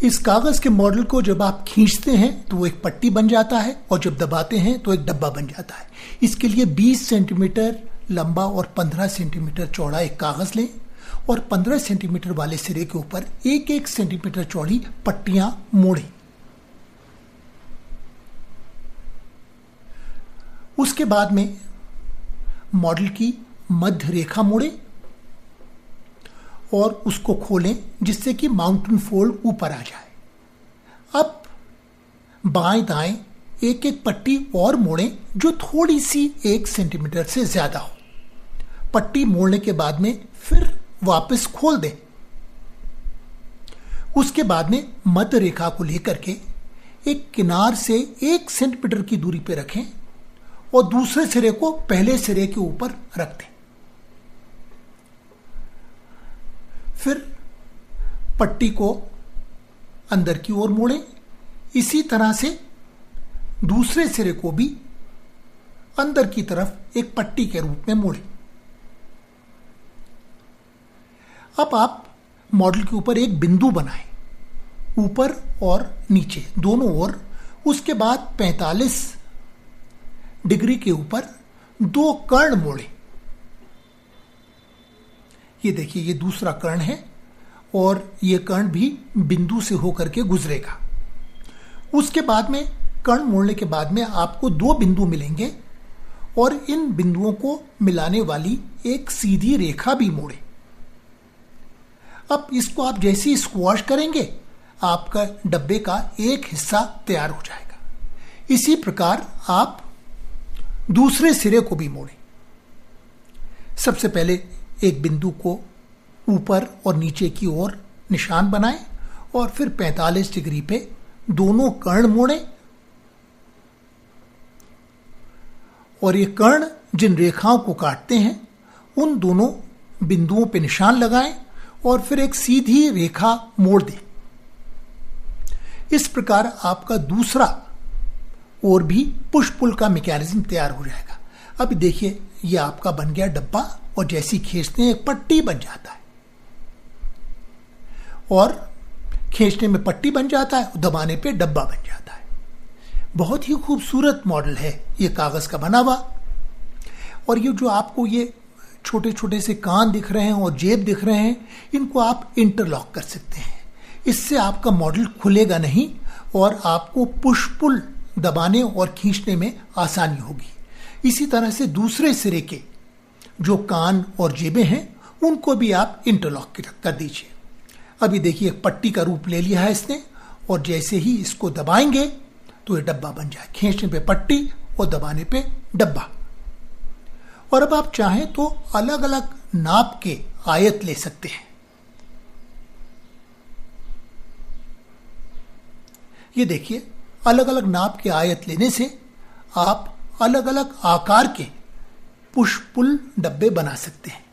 इस कागज के मॉडल को जब आप खींचते हैं तो वो एक पट्टी बन जाता है और जब दबाते हैं तो एक डब्बा बन जाता है। इसके लिए 20 सेंटीमीटर लंबा और 15 सेंटीमीटर चौड़ा एक कागज लें और 15 सेंटीमीटर वाले सिरे के ऊपर 1-1 सेंटीमीटर चौड़ी पट्टियां मोड़ें। उसके बाद में मॉडल की मध्य रेखा मोड़ें और उसको खोलें जिससे कि माउंटेन फोल्ड ऊपर आ जाए। अब बाएं दाएं 1-1 पट्टी और मोड़ें जो थोड़ी सी 1 सेंटीमीटर से ज्यादा हो। पट्टी मोड़ने के बाद में फिर वापस खोल दें। उसके बाद में मध्य रेखा को लेकर के एक किनार से 1 सेंटीमीटर की दूरी पर रखें और दूसरे सिरे को पहले सिरे के ऊपर रख दें। फिर पट्टी को अंदर की ओर मोड़ें। इसी तरह से दूसरे सिरे को भी अंदर की तरफ एक पट्टी के रूप में मोड़ें। अब आप मॉडल के ऊपर एक बिंदु बनाएं, ऊपर और नीचे दोनों ओर। उसके बाद 45 डिग्री के ऊपर 2 कर्ण मोड़ें। ये देखिए, ये दूसरा कर्ण है और ये कर्ण भी बिंदु से होकर के गुजरेगा। उसके बाद में कर्ण मोड़ने के बाद में आपको 2 बिंदु मिलेंगे और इन बिंदुओं को मिलाने वाली एक सीधी रेखा भी मोड़े। अब इसको आप जैसे ही स्क्वॉश करेंगे आपका डब्बे का एक हिस्सा तैयार हो जाएगा। इसी प्रकार आप दूसरे सिरे को भी मोड़ें। सबसे पहले एक बिंदु को ऊपर और नीचे की ओर निशान बनाएं और फिर 45 डिग्री पे दोनों कर्ण मोड़ें और ये कर्ण जिन रेखाओं को काटते हैं उन दोनों बिंदुओं पे निशान लगाएं और फिर एक सीधी रेखा मोड़ दें। इस प्रकार आपका दूसरा और भी पुश पुल का मैकेनिज्म तैयार हो जाएगा। अब देखिए, ये आपका बन गया डब्बा और जैसी खींचते हैं एक पट्टी बन जाता है और खींचने में पट्टी बन जाता है, दबाने पे डब्बा बन जाता है। बहुत ही खूबसूरत मॉडल है ये कागज का बना हुआ। और ये जो आपको ये छोटे छोटे से कान दिख रहे हैं और जेब दिख रहे हैं, इनको आप इंटरलॉक कर सकते हैं। इससे आपका मॉडल खुलेगा नहीं और आपको पुश पुल दबाने और खींचने में आसानी होगी। इसी तरह से दूसरे सिरे के जो कान और जेबें हैं उनको भी आप इंटरलॉक कर दीजिए। अभी देखिए, एक पट्टी का रूप ले लिया है इसने और जैसे ही इसको दबाएंगे तो ये डब्बा बन जाए। खींचने पे पट्टी और दबाने पे डब्बा। और अब आप चाहें तो अलग अलग नाप के आयत ले सकते हैं। ये देखिए, अलग अलग नाप के आयत लेने से आप अलग अलग आकार के पुश पुल डब्बे बना सकते हैं।